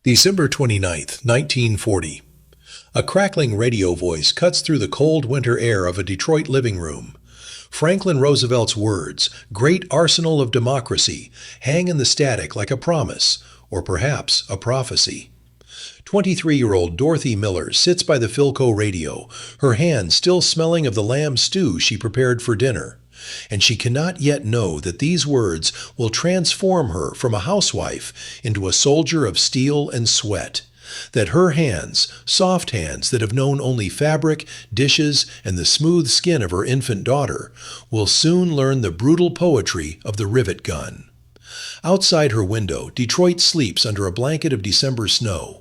December 29th, 1940. A crackling radio voice cuts through the cold winter air of a Detroit living room. Franklin Roosevelt's words, "Great arsenal of democracy," hang in the static like a promise, or perhaps a prophecy. 23-year-old Dorothy Miller sits by the Philco radio, her hands still smelling of the lamb stew she prepared for dinner. And she cannot yet know that these words will transform her from a housewife into a soldier of steel and sweat. That her hands, soft hands that have known only fabric, dishes, and the smooth skin of her infant daughter, will soon learn the brutal poetry of the rivet gun. Outside her window, Detroit sleeps under a blanket of December snow.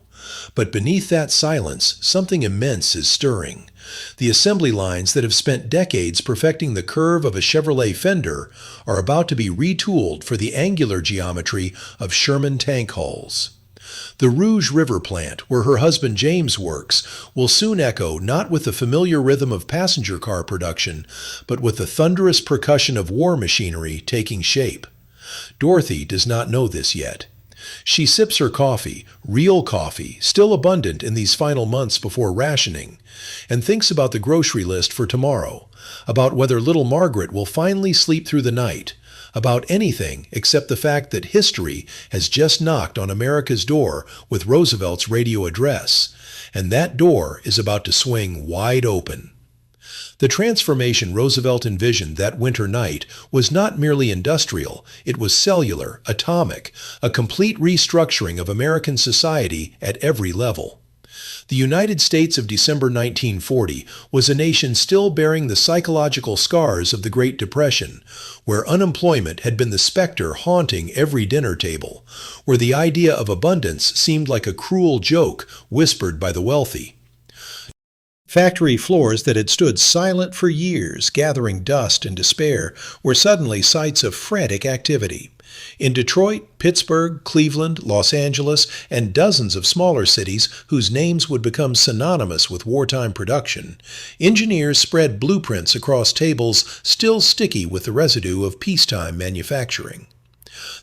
But beneath that silence, something immense is stirring. The assembly lines that have spent decades perfecting the curve of a Chevrolet Fender are about to be retooled for the angular geometry of Sherman tank hulls. The Rouge River plant, where her husband James works, will soon echo not with the familiar rhythm of passenger car production, but with the thunderous percussion of war machinery taking shape. Dorothy does not know this yet. She sips her coffee, real coffee, still abundant in these final months before rationing, and thinks about the grocery list for tomorrow, about whether little Margaret will finally sleep through the night, about anything except the fact that history has just knocked on America's door with Roosevelt's radio address, and that door is about to swing wide open. The transformation Roosevelt envisioned that winter night was not merely industrial, it was cellular, atomic, a complete restructuring of American society at every level. The United States of December 1940 was a nation still bearing the psychological scars of the Great Depression, where unemployment had been the specter haunting every dinner table, where the idea of abundance seemed like a cruel joke whispered by the wealthy. Factory floors that had stood silent for years, gathering dust and despair, were suddenly sites of frantic activity. In Detroit, Pittsburgh, Cleveland, Los Angeles, and dozens of smaller cities whose names would become synonymous with wartime production, engineers spread blueprints across tables still sticky with the residue of peacetime manufacturing.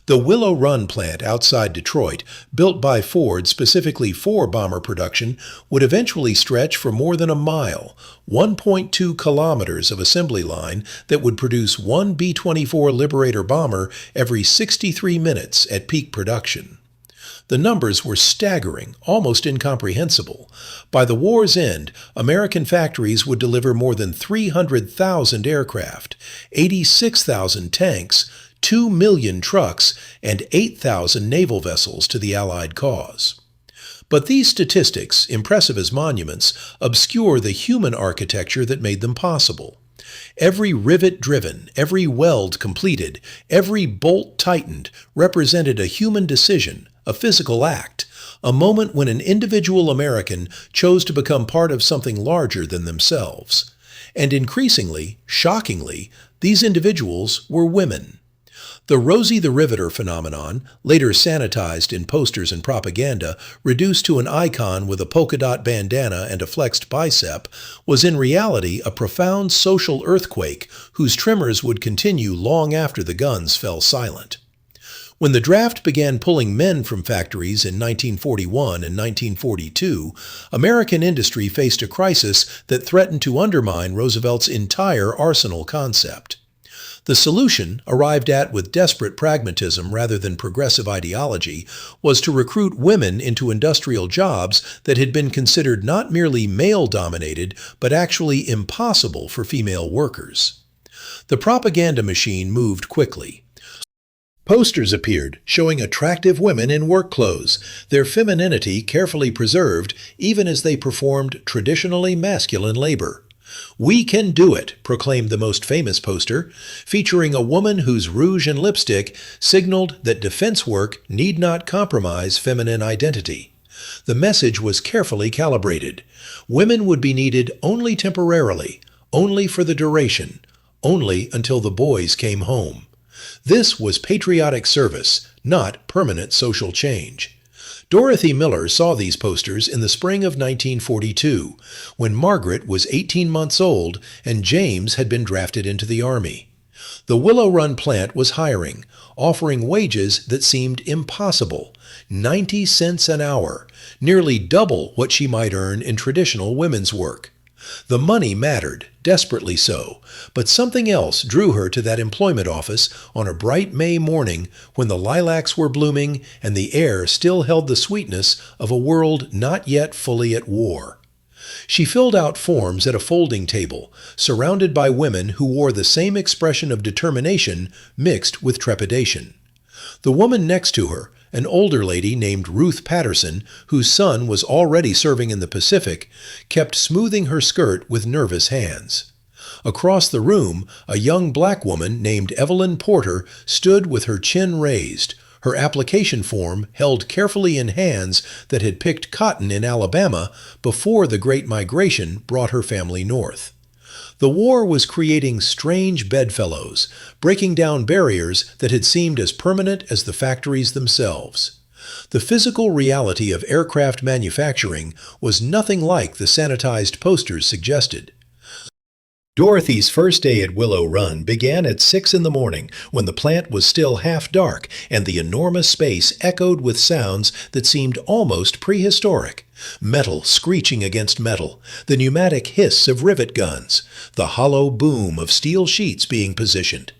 The Willow Run plant outside Detroit, built by Ford specifically for bomber production, would eventually stretch for more than a mile, 1.2 kilometers of assembly line that would produce one B-24 Liberator bomber every 63 minutes at peak production. The numbers were staggering, almost incomprehensible. By the war's end, American factories would deliver more than 300,000 aircraft, 86,000 tanks, 2 million trucks, and 8,000 naval vessels to the Allied cause. But these statistics, impressive as monuments, obscure the human architecture that made them possible. Every rivet driven, every weld completed, every bolt tightened represented a human decision, a physical act, a moment when an individual American chose to become part of something larger than themselves. And increasingly, shockingly, these individuals were women. The Rosie the Riveter phenomenon, later sanitized in posters and propaganda, reduced to an icon with a polka dot bandana and a flexed bicep, was in reality a profound social earthquake whose tremors would continue long after the guns fell silent. When the draft began pulling men from factories in 1941 and 1942, American industry faced a crisis that threatened to undermine Roosevelt's entire arsenal concept. The solution, arrived at with desperate pragmatism rather than progressive ideology, was to recruit women into industrial jobs that had been considered not merely male-dominated, but actually impossible for female workers. The propaganda machine moved quickly. Posters appeared showing attractive women in work clothes, their femininity carefully preserved even as they performed traditionally masculine labor. "We can do it," proclaimed the most famous poster, featuring a woman whose rouge and lipstick signaled that defense work need not compromise feminine identity. The message was carefully calibrated. Women would be needed only temporarily, only for the duration, only until the boys came home. This was patriotic service, not permanent social change. Dorothy Miller saw these posters in the spring of 1942, when Margaret was 18 months old and James had been drafted into the Army. The Willow Run plant was hiring, offering wages that seemed impossible, 90 cents an hour, nearly double what she might earn in traditional women's work. The money mattered, desperately so, but something else drew her to that employment office on a bright May morning when the lilacs were blooming and the air still held the sweetness of a world not yet fully at war. She filled out forms at a folding table, surrounded by women who wore the same expression of determination mixed with trepidation. The woman next to her, an older lady named Ruth Patterson, whose son was already serving in the Pacific, kept smoothing her skirt with nervous hands. Across the room, a young black woman named Evelyn Porter stood with her chin raised, her application form held carefully in hands that had picked cotton in Alabama before the Great Migration brought her family north. The war was creating strange bedfellows, breaking down barriers that had seemed as permanent as the factories themselves. The physical reality of aircraft manufacturing was nothing like the sanitized posters suggested. Dorothy's first day at Willow Run began at 6 in the morning when the plant was still half dark and the enormous space echoed with sounds that seemed almost prehistoric. Metal screeching against metal, the pneumatic hiss of rivet guns, the hollow boom of steel sheets being positioned.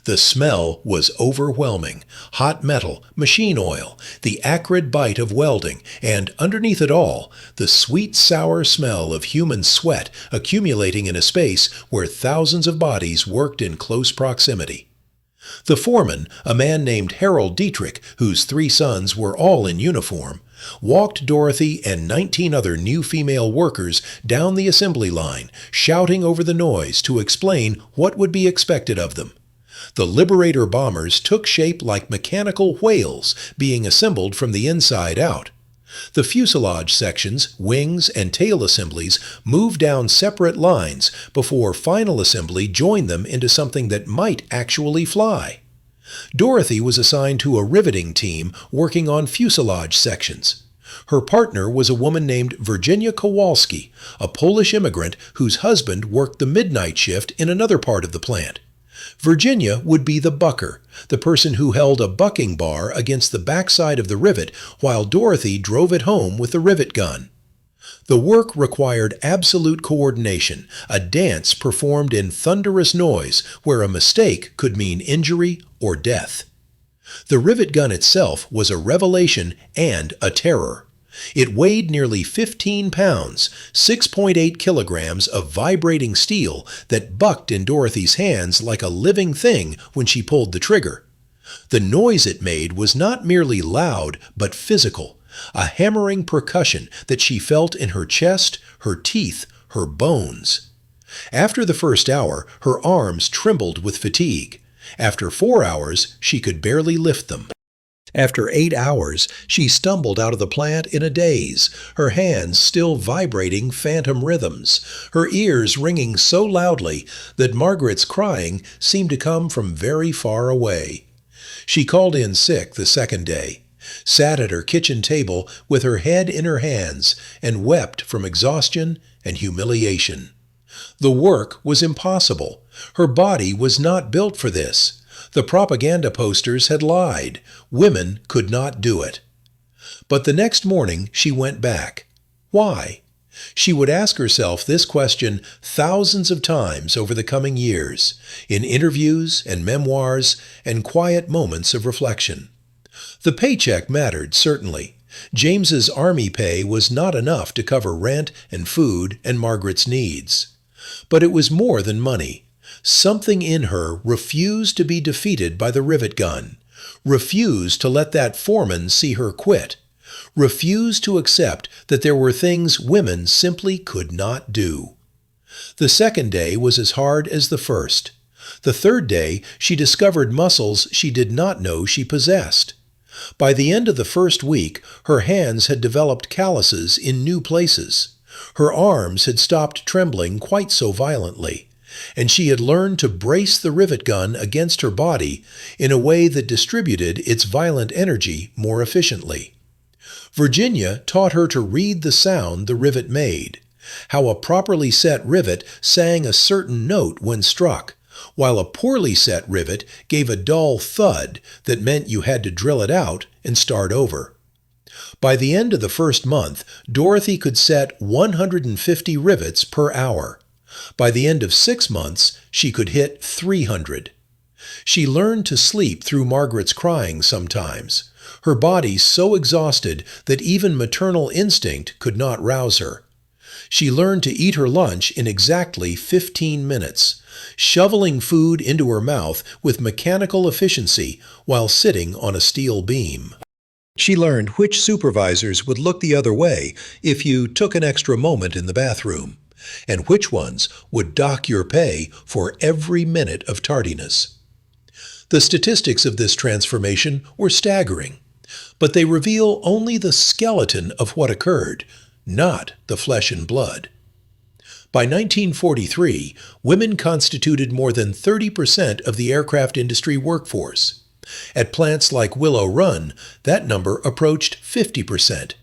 The smell was overwhelming. Hot metal, machine oil, the acrid bite of welding, and underneath it all, the sweet sour smell of human sweat accumulating in a space where thousands of bodies worked in close proximity. The foreman, a man named Harold Dietrich, whose 3 sons were all in uniform, walked Dorothy and 19 other new female workers down the assembly line, shouting over the noise to explain what would be expected of them. The Liberator bombers took shape like mechanical whales being assembled from the inside out. The fuselage sections, wings, and tail assemblies moved down separate lines before final assembly joined them into something that might actually fly. Dorothy was assigned to a riveting team working on fuselage sections. Her partner was a woman named Virginia Kowalski, a Polish immigrant whose husband worked the midnight shift in another part of the plant. Virginia would be the bucker, the person who held a bucking bar against the backside of the rivet while Dorothy drove it home with the rivet gun. The work required absolute coordination, a dance performed in thunderous noise where a mistake could mean injury or death. The rivet gun itself was a revelation and a terror. It weighed nearly 15 pounds, 6.8 kilograms of vibrating steel that bucked in Dorothy's hands like a living thing when she pulled the trigger. The noise it made was not merely loud, but physical, a hammering percussion that she felt in her chest, her teeth, her bones. After the first hour, her arms trembled with fatigue. After 4 hours, she could barely lift them. After 8 hours, she stumbled out of the plant in a daze, her hands still vibrating phantom rhythms, her ears ringing so loudly that Margaret's crying seemed to come from very far away. She called in sick the second day, sat at her kitchen table with her head in her hands, and wept from exhaustion and humiliation. The work was impossible. Her body was not built for this. The propaganda posters had lied. Women could not do it. But the next morning she went back. Why? She would ask herself this question thousands of times over the coming years, in interviews and memoirs and quiet moments of reflection. The paycheck mattered, certainly. James's army pay was not enough to cover rent and food and Margaret's needs. But it was more than money. Something in her refused to be defeated by the rivet gun, refused to let that foreman see her quit, refused to accept that there were things women simply could not do. The second day was as hard as the first. The third day, she discovered muscles she did not know she possessed. By the end of the first week, her hands had developed calluses in new places. Her arms had stopped trembling quite so violently, and she had learned to brace the rivet gun against her body in a way that distributed its violent energy more efficiently. Virginia taught her to read the sound the rivet made, how a properly set rivet sang a certain note when struck, while a poorly set rivet gave a dull thud that meant you had to drill it out and start over. By the end of the first month, Dorothy could set 150 rivets per hour. By the end of 6 months, she could hit 300. She learned to sleep through Margaret's crying sometimes, her body so exhausted that even maternal instinct could not rouse her. She learned to eat her lunch in exactly 15 minutes, shoveling food into her mouth with mechanical efficiency while sitting on a steel beam. She learned which supervisors would look the other way if you took an extra moment in the bathroom, and which ones would dock your pay for every minute of tardiness. The statistics of this transformation were staggering, but they reveal only the skeleton of what occurred, not the flesh and blood. By 1943, women constituted more than 30% of the aircraft industry workforce. At plants like Willow Run, that number approached 50%.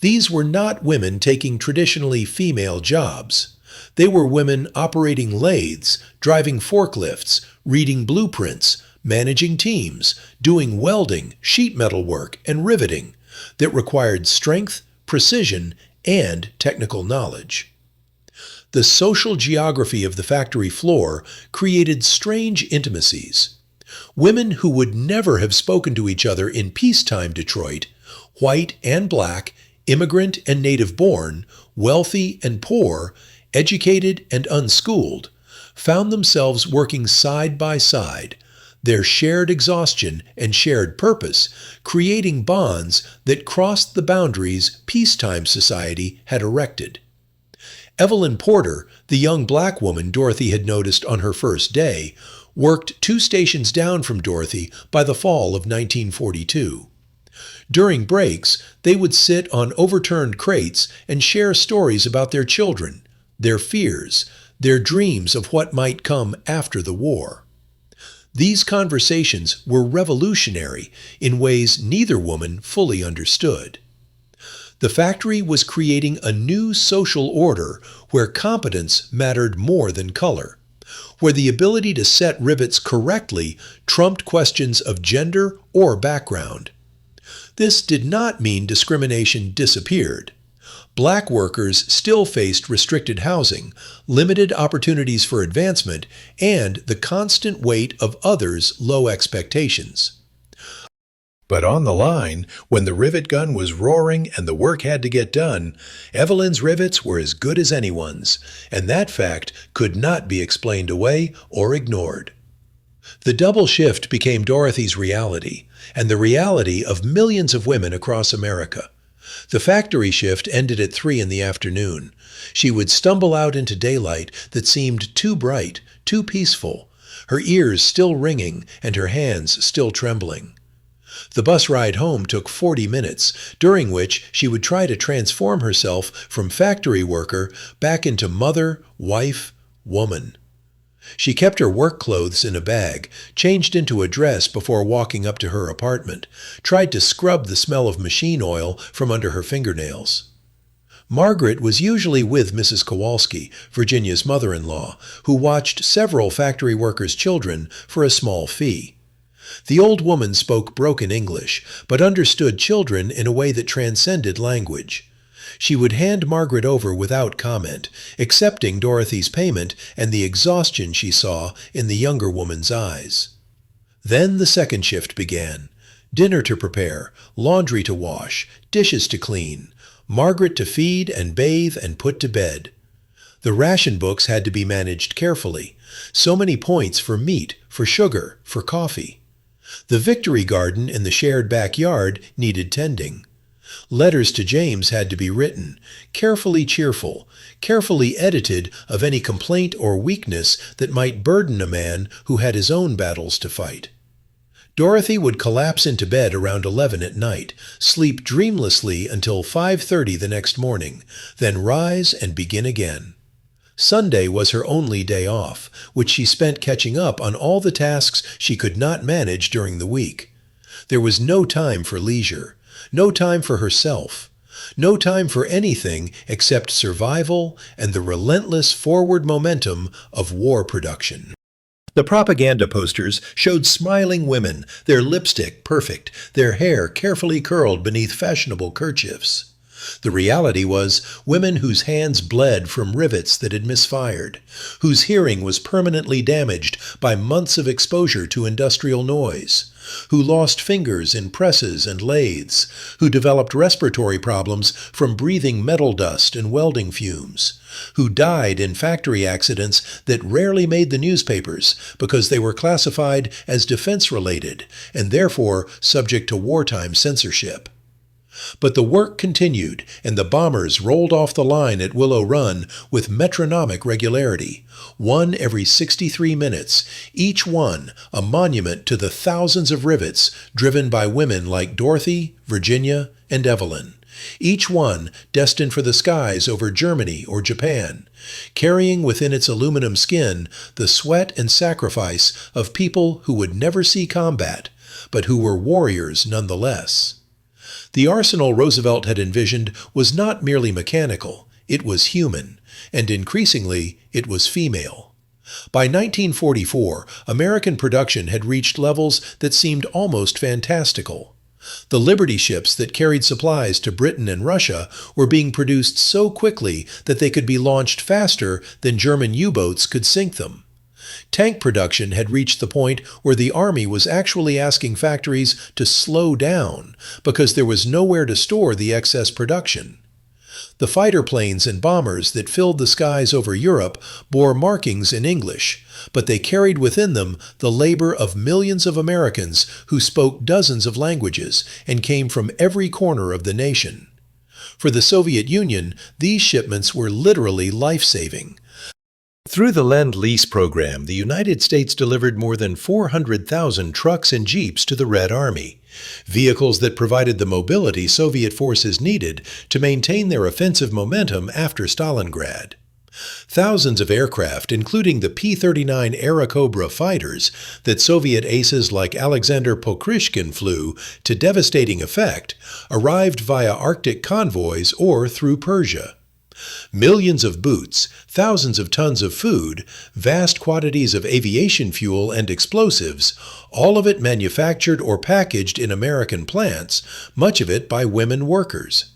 These were not women taking traditionally female jobs. They were women operating lathes, driving forklifts, reading blueprints, managing teams, doing welding, sheet metal work, and riveting that required strength, precision, and technical knowledge. The social geography of the factory floor created strange intimacies. Women who would never have spoken to each other in peacetime Detroit, white and black, immigrant and native-born, wealthy and poor, educated and unschooled, found themselves working side by side, their shared exhaustion and shared purpose creating bonds that crossed the boundaries peacetime society had erected. Evelyn Porter, the young black woman Dorothy had noticed on her first day, worked 2 stations down from Dorothy by the fall of 1942. During breaks, they would sit on overturned crates and share stories about their children, their fears, their dreams of what might come after the war. These conversations were revolutionary in ways neither woman fully understood. The factory was creating a new social order where competence mattered more than color, where the ability to set rivets correctly trumped questions of gender or background. This did not mean discrimination disappeared. Black workers still faced restricted housing, limited opportunities for advancement, and the constant weight of others' low expectations. But on the line, when the rivet gun was roaring and the work had to get done, Evelyn's rivets were as good as anyone's, and that fact could not be explained away or ignored. The double shift became Dorothy's reality, and the reality of millions of women across America. The factory shift ended at 3 in the afternoon. She would stumble out into daylight that seemed too bright, too peaceful, her ears still ringing and her hands still trembling. The bus ride home took 40 minutes, during which she would try to transform herself from factory worker back into mother, wife, woman. She kept her work clothes in a bag, changed into a dress before walking up to her apartment, tried to scrub the smell of machine oil from under her fingernails. Margaret was usually with Mrs. Kowalski, Virginia's mother-in-law, who watched several factory workers' children for a small fee. The old woman spoke broken English, but understood children in a way that transcended language. She would hand Margaret over without comment, accepting Dorothy's payment and the exhaustion she saw in the younger woman's eyes. Then the second shift began. Dinner to prepare, laundry to wash, dishes to clean, Margaret to feed and bathe and put to bed. The ration books had to be managed carefully. So many points for meat, for sugar, for coffee. The Victory Garden in the shared backyard needed tending. Letters to James had to be written, carefully cheerful, carefully edited of any complaint or weakness that might burden a man who had his own battles to fight. Dorothy would collapse into bed around 11 at night, sleep dreamlessly until 5:30 the next morning, then rise and begin again. Sunday was her only day off, which she spent catching up on all the tasks she could not manage during the week. There was no time for leisure, no time for herself, no time for anything except survival and the relentless forward momentum of war production. The propaganda posters showed smiling women, their lipstick perfect, their hair carefully curled beneath fashionable kerchiefs. The reality was women whose hands bled from rivets that had misfired, whose hearing was permanently damaged by months of exposure to industrial noise, who lost fingers in presses and lathes, who developed respiratory problems from breathing metal dust and welding fumes, who died in factory accidents that rarely made the newspapers because they were classified as defense-related and therefore subject to wartime censorship. But the work continued, and the bombers rolled off the line at Willow Run with metronomic regularity, one every 63 minutes, each one a monument to the thousands of rivets driven by women like Dorothy, Virginia, and Evelyn, each one destined for the skies over Germany or Japan, carrying within its aluminum skin the sweat and sacrifice of people who would never see combat, but who were warriors nonetheless. The arsenal Roosevelt had envisioned was not merely mechanical, it was human, and increasingly it was female. By 1944, American production had reached levels that seemed almost fantastical. The Liberty ships that carried supplies to Britain and Russia were being produced so quickly that they could be launched faster than German U-boats could sink them. Tank production had reached the point where the Army was actually asking factories to slow down because there was nowhere to store the excess production. The fighter planes and bombers that filled the skies over Europe bore markings in English, but they carried within them the labor of millions of Americans who spoke dozens of languages and came from every corner of the nation. For the Soviet Union, these shipments were literally life-saving. Through the Lend-Lease program, the United States delivered more than 400,000 trucks and jeeps to the Red Army, vehicles that provided the mobility Soviet forces needed to maintain their offensive momentum after Stalingrad. Thousands of aircraft, including the P-39 Airacobra fighters that Soviet aces like Alexander Pokrishkin flew to devastating effect, arrived via Arctic convoys or through Persia. Millions of boots, thousands of tons of food, vast quantities of aviation fuel and explosives, all of it manufactured or packaged in American plants, much of it by women workers.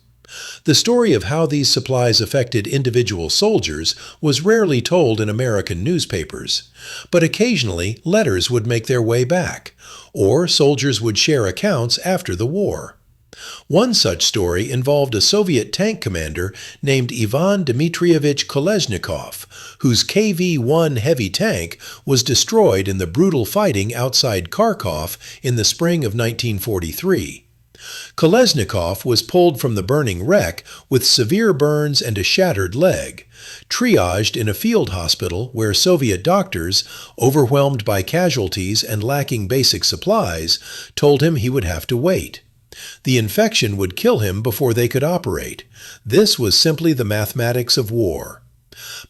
The story of how these supplies affected individual soldiers was rarely told in American newspapers, but occasionally letters would make their way back, or soldiers would share accounts after the war. One such story involved a Soviet tank commander named Ivan Dmitrievich Kolesnikov, whose KV-1 heavy tank was destroyed in the brutal fighting outside Kharkov in the spring of 1943. Kolesnikov was pulled from the burning wreck with severe burns and a shattered leg, triaged in a field hospital where Soviet doctors, overwhelmed by casualties and lacking basic supplies, told him he would have to wait. The infection would kill him before they could operate. This was simply the mathematics of war.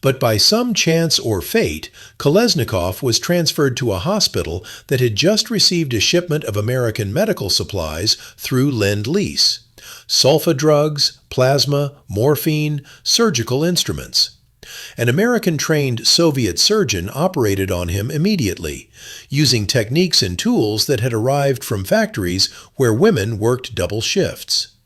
But by some chance or fate, Kolesnikov was transferred to a hospital that had just received a shipment of American medical supplies through Lend-Lease: sulfa drugs, plasma, morphine, surgical instruments. An American-trained Soviet surgeon operated on him immediately, using techniques and tools that had arrived from factories where women worked double shifts.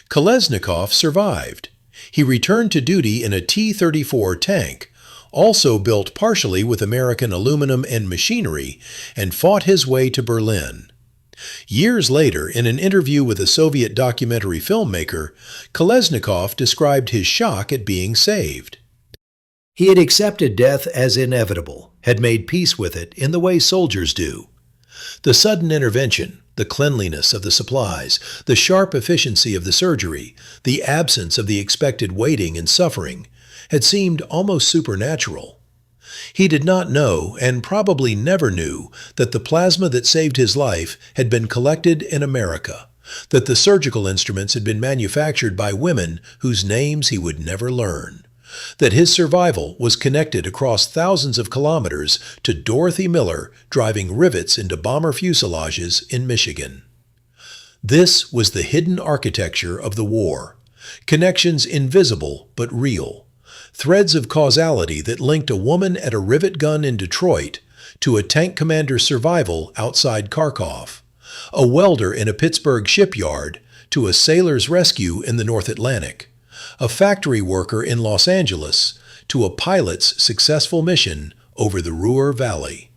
Kolesnikov survived. He returned to duty in a T-34 tank, also built partially with American aluminum and machinery, and fought his way to Berlin. Years later, in an interview with a Soviet documentary filmmaker, Kolesnikov described his shock at being saved. He had accepted death as inevitable, had made peace with it in the way soldiers do. The sudden intervention, the cleanliness of the supplies, the sharp efficiency of the surgery, the absence of the expected waiting and suffering, had seemed almost supernatural. He did not know, and probably never knew, that the plasma that saved his life had been collected in America, that the surgical instruments had been manufactured by women whose names he would never learn, that his survival was connected across thousands of kilometers to Dorothy Miller driving rivets into bomber fuselages in Michigan. This was the hidden architecture of the war, connections invisible but real, threads of causality that linked a woman at a rivet gun in Detroit to a tank commander's survival outside Kharkov, a welder in a Pittsburgh shipyard to a sailor's rescue in the North Atlantic, a factory worker in Los Angeles to a pilot's successful mission over the Ruhr Valley.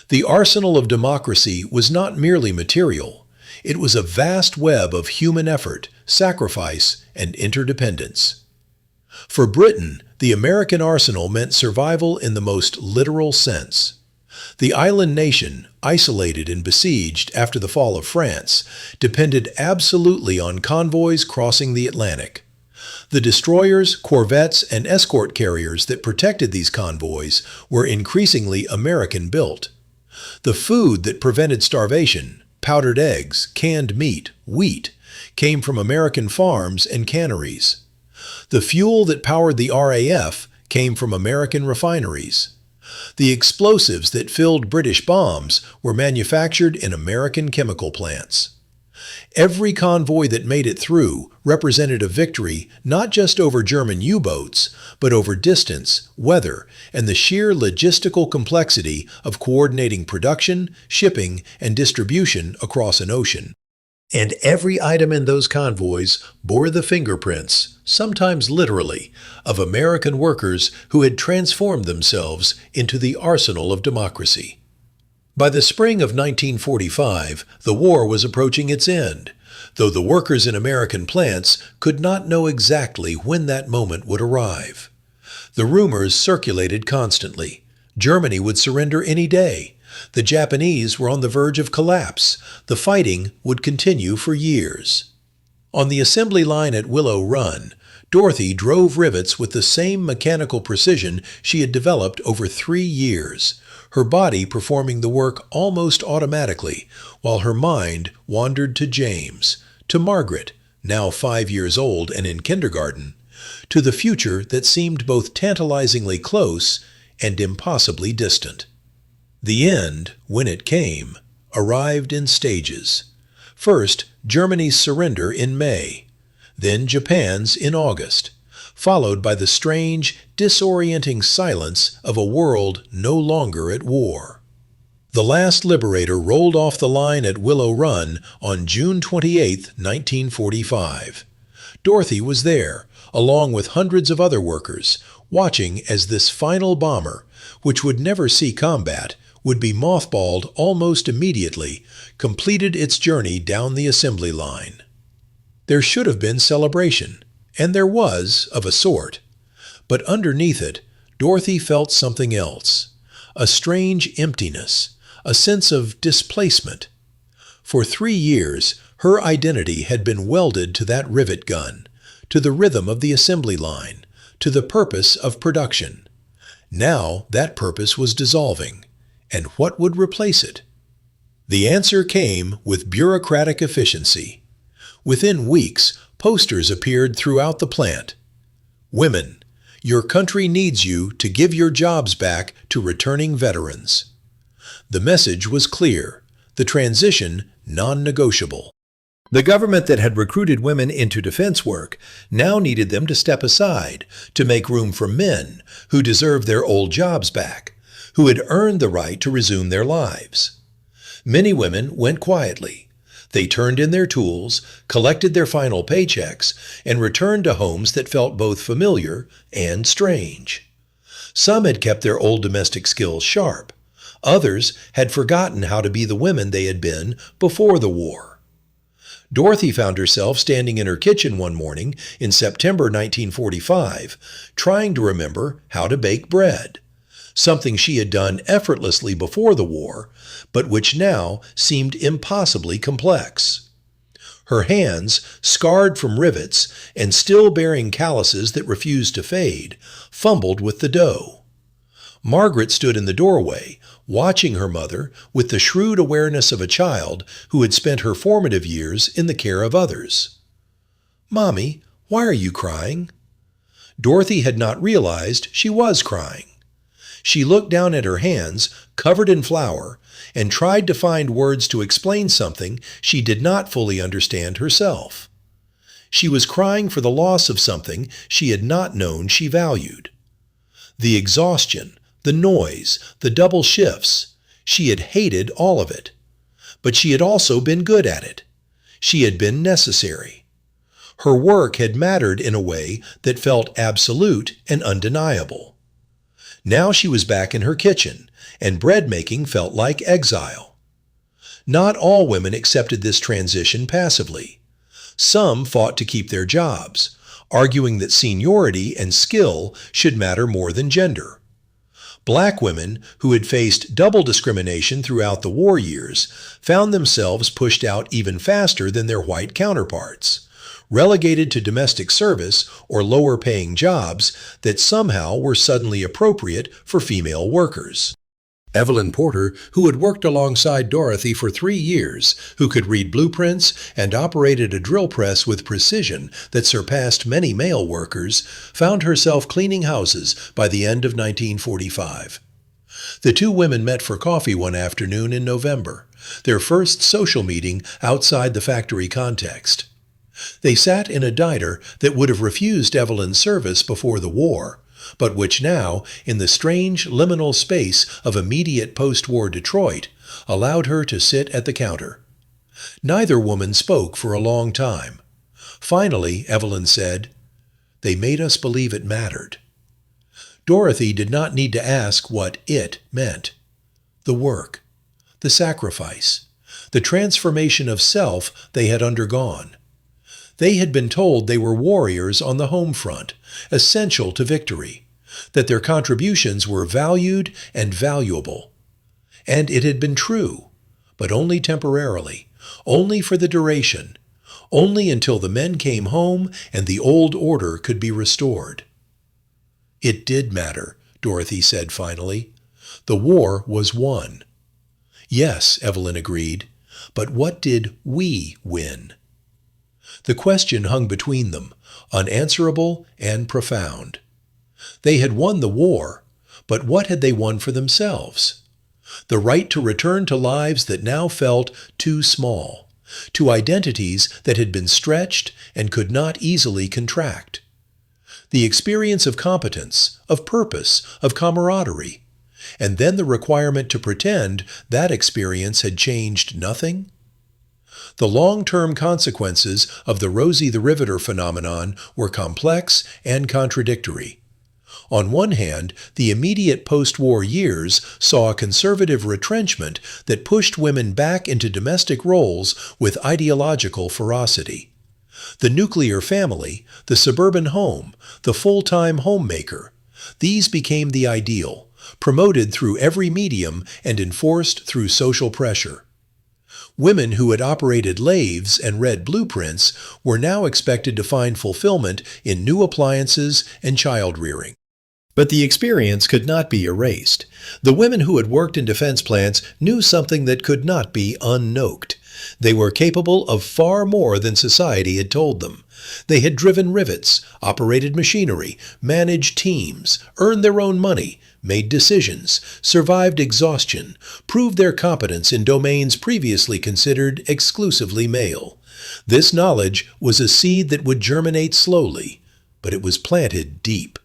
The arsenal of democracy was not merely material. It was a vast web of human effort, sacrifice, and interdependence. For Britain, the American arsenal meant survival in the most literal sense. The island nation, isolated and besieged after the fall of France, depended absolutely on convoys crossing the Atlantic. The destroyers, corvettes, and escort carriers that protected these convoys were increasingly American-built. The food that prevented starvation, powdered eggs, canned meat, wheat, came from American farms and canneries. The fuel that powered the RAF came from American refineries. The explosives that filled British bombs were manufactured in American chemical plants. Every convoy that made it through represented a victory not just over German U-boats, but over distance, weather, and the sheer logistical complexity of coordinating production, shipping, and distribution across an ocean. And every item in those convoys bore the fingerprints, sometimes literally, of American workers who had transformed themselves into the arsenal of democracy. By the spring of 1945, the war was approaching its end, though the workers in American plants could not know exactly when that moment would arrive. The rumors circulated constantly. Germany would surrender any day. The Japanese were on the verge of collapse. The fighting would continue for years. On the assembly line at Willow Run, Dorothy drove rivets with the same mechanical precision she had developed over 3 years, her body performing the work almost automatically, while her mind wandered to James, to Margaret, now 5 years old and in kindergarten, to the future that seemed both tantalizingly close and impossibly distant. The end, when it came, arrived in stages. First, Germany's surrender in May, then Japan's in August, followed by the strange, disorienting silence of a world no longer at war. The last liberator rolled off the line at Willow Run on June 28, 1945. Dorothy was there, along with hundreds of other workers, watching as this final bomber, which would never see combat, would be mothballed almost immediately, completed its journey down the assembly line. There should have been celebration, and there was, of a sort. But underneath it, Dorothy felt something else, a strange emptiness, a sense of displacement. For 3 years, her identity had been welded to that rivet gun, to the rhythm of the assembly line, to the purpose of production. Now that purpose was dissolving, and what would replace it? The answer came with bureaucratic efficiency. Within weeks, posters appeared throughout the plant. Women, your country needs you to give your jobs back to returning veterans. The message was clear, the transition non-negotiable. The government that had recruited women into defense work now needed them to step aside to make room for men who deserved their old jobs back, who had earned the right to resume their lives. Many women went quietly. They turned in their tools, collected their final paychecks, and returned to homes that felt both familiar and strange. Some had kept their old domestic skills sharp. Others had forgotten how to be the women they had been before the war. Dorothy found herself standing in her kitchen one morning in September 1945, trying to remember how to bake bread, something she had done effortlessly before the war, but which now seemed impossibly complex. Her hands, scarred from rivets and still bearing calluses that refused to fade, fumbled with the dough. Margaret stood in the doorway, watching her mother with the shrewd awareness of a child who had spent her formative years in the care of others. "Mommy, why are you crying?" Dorothy had not realized she was crying. She looked down at her hands, covered in flour, and tried to find words to explain something she did not fully understand herself. She was crying for the loss of something she had not known she valued. The exhaustion, The noise, the double shifts. She had hated all of it. But she had also been good at it. She had been necessary. Her work had mattered in a way that felt absolute and undeniable. Now she was back in her kitchen, and bread making felt like exile. Not all women accepted this transition passively. Some fought to keep their jobs, arguing that seniority and skill should matter more than gender. Black women, who had faced double discrimination throughout the war years, found themselves pushed out even faster than their white counterparts, relegated to domestic service or lower-paying jobs that somehow were suddenly appropriate for female workers. Evelyn Porter, who had worked alongside Dorothy for 3 years, who could read blueprints and operated a drill press with precision that surpassed many male workers, found herself cleaning houses by the end of 1945. The two women met for coffee one afternoon in November, their first social meeting outside the factory context. They sat in a diner that would have refused Evelyn's service before the war, but which now, in the strange liminal space of immediate post-war Detroit, allowed her to sit at the counter. Neither woman spoke for a long time. Finally, Evelyn said, "They made us believe it mattered." Dorothy did not need to ask what it meant. The work, the sacrifice, the transformation of self they had undergone. They had been told they were warriors on the home front, essential to victory, that their contributions were valued and valuable. And it had been true, but only temporarily, only for the duration, only until the men came home and the old order could be restored. It did matter, Dorothy said finally. The war was won. Yes, Evelyn agreed, but what did we win? The question hung between them, unanswerable and profound. They had won the war, but what had they won for themselves? The right to return to lives that now felt too small, to identities that had been stretched and could not easily contract. The experience of competence, of purpose, of camaraderie, and then the requirement to pretend that experience had changed nothing? The long-term consequences of the Rosie the Riveter phenomenon were complex and contradictory. On one hand, the immediate post-war years saw a conservative retrenchment that pushed women back into domestic roles with ideological ferocity. The nuclear family, the suburban home, the full-time homemaker, these became the ideal, promoted through every medium and enforced through social pressure. Women who had operated lathes and read blueprints were now expected to find fulfillment in new appliances and child-rearing. But the experience could not be erased. The women who had worked in defense plants knew something that could not be unknowed. They were capable of far more than society had told them. They had driven rivets, operated machinery, managed teams, earned their own money, made decisions, survived exhaustion, proved their competence in domains previously considered exclusively male. This knowledge was a seed that would germinate slowly, but it was planted deep.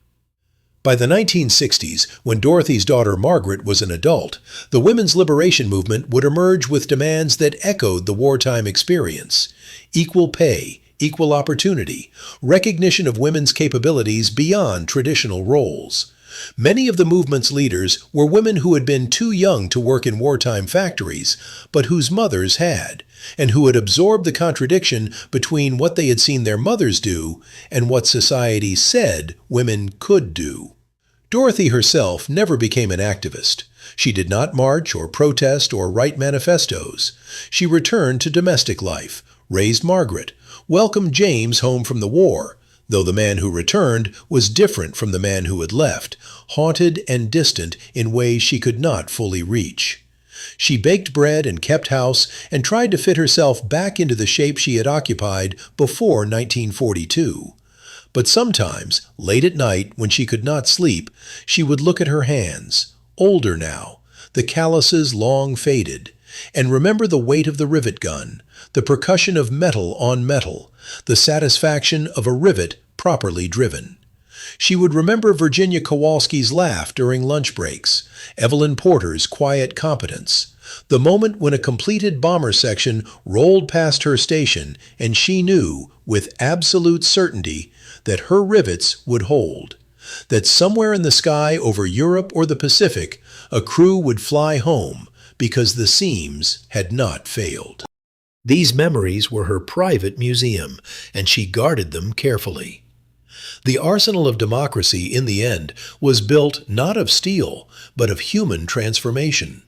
By the 1960s, when Dorothy's daughter Margaret was an adult, the women's liberation movement would emerge with demands that echoed the wartime experience: equal pay, equal opportunity, recognition of women's capabilities beyond traditional roles. Many of the movement's leaders were women who had been too young to work in wartime factories, but whose mothers had, and who had absorbed the contradiction between what they had seen their mothers do and what society said women could do. Dorothy herself never became an activist. She did not march or protest or write manifestos. She returned to domestic life, raised Margaret, welcomed James home from the war, though the man who returned was different from the man who had left, haunted and distant in ways she could not fully reach. She baked bread and kept house and tried to fit herself back into the shape she had occupied before 1942. But sometimes, late at night when she could not sleep, she would look at her hands, older now, the calluses long faded, and remember the weight of the rivet gun, the percussion of metal on metal, the satisfaction of a rivet properly driven. She would remember Virginia Kowalski's laugh during lunch breaks, Evelyn Porter's quiet competence, the moment when a completed bomber section rolled past her station and she knew, with absolute certainty, that her rivets would hold, that somewhere in the sky over Europe or the Pacific, a crew would fly home because the seams had not failed. These memories were her private museum, and she guarded them carefully. The arsenal of democracy, in the end, was built not of steel, but of human transformation.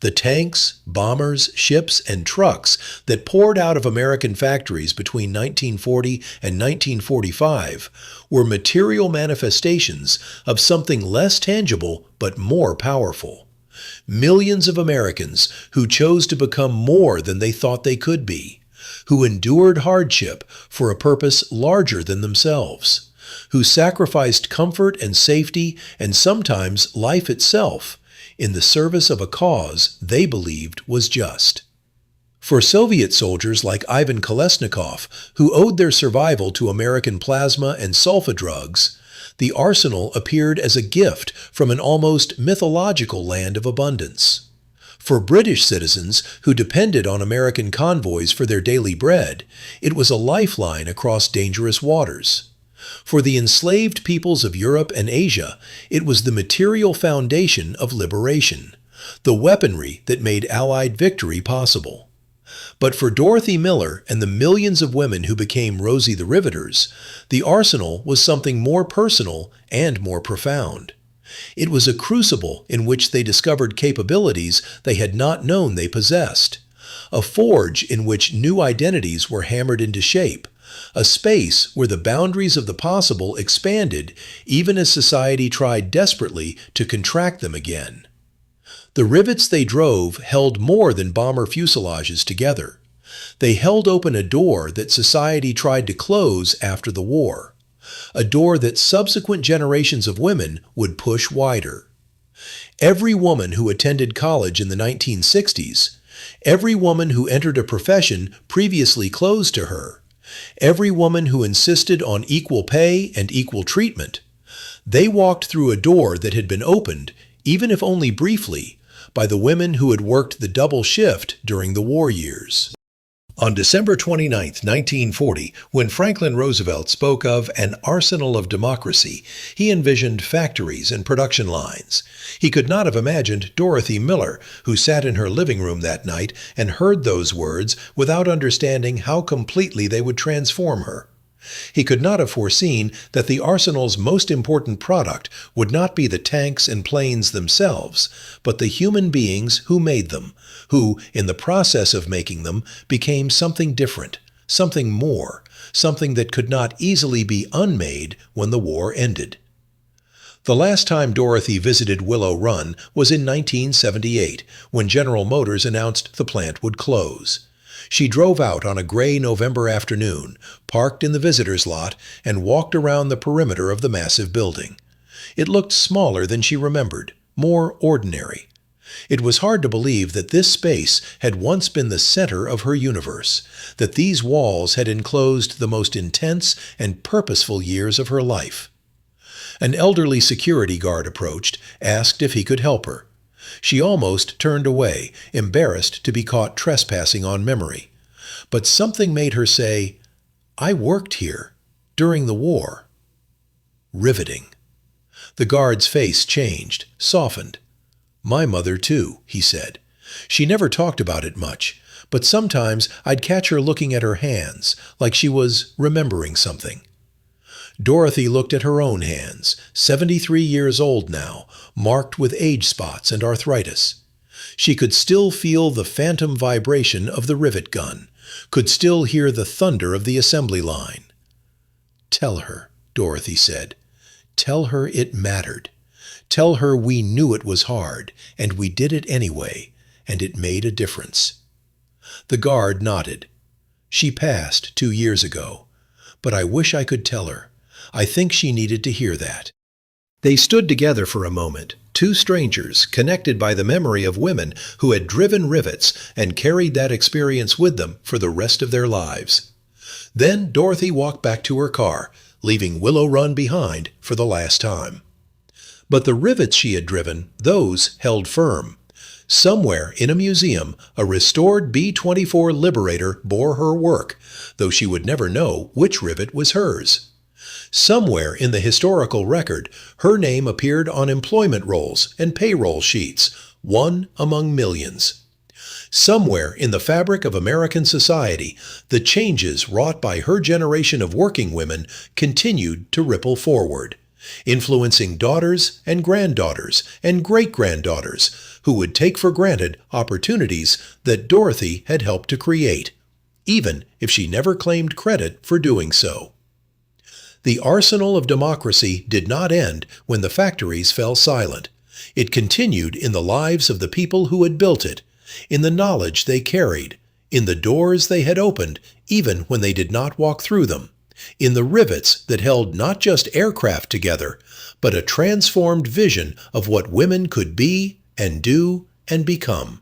The tanks, bombers, ships, and trucks that poured out of American factories between 1940 and 1945 were material manifestations of something less tangible but more powerful. Millions of Americans who chose to become more than they thought they could be, who endured hardship for a purpose larger than themselves, who sacrificed comfort and safety and sometimes life itself in the service of a cause they believed was just. For Soviet soldiers like Ivan Kolesnikov, who owed their survival to American plasma and sulfa drugs, the arsenal appeared as a gift from an almost mythological land of abundance. For British citizens who depended on American convoys for their daily bread, it was a lifeline across dangerous waters. For the enslaved peoples of Europe and Asia, it was the material foundation of liberation, the weaponry that made Allied victory possible. But for Dorothy Miller and the millions of women who became Rosie the Riveters, the arsenal was something more personal and more profound. It was a crucible in which they discovered capabilities they had not known they possessed, a forge in which new identities were hammered into shape, a space where the boundaries of the possible expanded even as society tried desperately to contract them again. The rivets they drove held more than bomber fuselages together. They held open a door that society tried to close after the war, a door that subsequent generations of women would push wider. Every woman who attended college in the 1960s, every woman who entered a profession previously closed to her, every woman who insisted on equal pay and equal treatment, they walked through a door that had been opened, even if only briefly, by the women who had worked the double shift during the war years. On December 29, 1940, when Franklin Roosevelt spoke of an arsenal of democracy, he envisioned factories and production lines. He could not have imagined Dorothy Miller, who sat in her living room that night and heard those words without understanding how completely they would transform her. He could not have foreseen that the arsenal's most important product would not be the tanks and planes themselves, but the human beings who made them, who, in the process of making them, became something different, something more, something that could not easily be unmade when the war ended. The last time Dorothy visited Willow Run was in 1978, when General Motors announced the plant would close. She drove out on a gray November afternoon, parked in the visitor's lot, and walked around the perimeter of the massive building. It looked smaller than she remembered, more ordinary. It was hard to believe that this space had once been the center of her universe, that these walls had enclosed the most intense and purposeful years of her life. An elderly security guard approached, asked if he could help her. She almost turned away, embarrassed to be caught trespassing on memory. But something made her say, "I worked here, during the war." Riveting. The guard's face changed, softened. "My mother, too," he said. "She never talked about it much, but sometimes I'd catch her looking at her hands, like she was remembering something." Dorothy looked at her own hands, 73 years old now, marked with age spots and arthritis. She could still feel the phantom vibration of the rivet gun, could still hear the thunder of the assembly line. "Tell her," Dorothy said. "Tell her it mattered. Tell her we knew it was hard, and we did it anyway, and it made a difference." The guard nodded. "She passed 2 years ago, but I wish I could tell her. I think she needed to hear that." They stood together for a moment, two strangers connected by the memory of women who had driven rivets and carried that experience with them for the rest of their lives. Then Dorothy walked back to her car, leaving Willow Run behind for the last time. But the rivets she had driven, those held firm. Somewhere in a museum, a restored B-24 Liberator bore her work, though she would never know which rivet was hers. Somewhere in the historical record, her name appeared on employment rolls and payroll sheets, one among millions. Somewhere in the fabric of American society, the changes wrought by her generation of working women continued to ripple forward, influencing daughters and granddaughters and great-granddaughters who would take for granted opportunities that Dorothy had helped to create, even if she never claimed credit for doing so. The arsenal of democracy did not end when the factories fell silent. It continued in the lives of the people who had built it, in the knowledge they carried, in the doors they had opened even when they did not walk through them, in the rivets that held not just aircraft together, but a transformed vision of what women could be and do and become.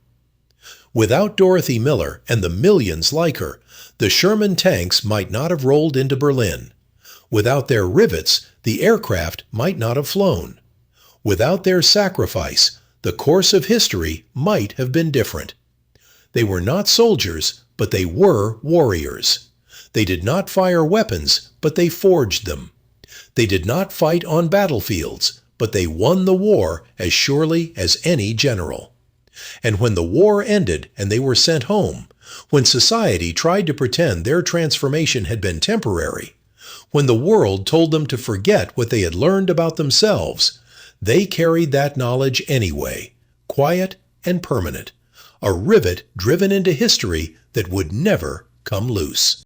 Without Dorothy Miller and the millions like her, the Sherman tanks might not have rolled into Berlin. Without their rivets, the aircraft might not have flown. Without their sacrifice, the course of history might have been different. They were not soldiers, but they were warriors. They did not fire weapons, but they forged them. They did not fight on battlefields, but they won the war as surely as any general. And when the war ended and they were sent home, when society tried to pretend their transformation had been temporary, when the world told them to forget what they had learned about themselves, they carried that knowledge anyway, quiet and permanent, a rivet driven into history that would never come loose.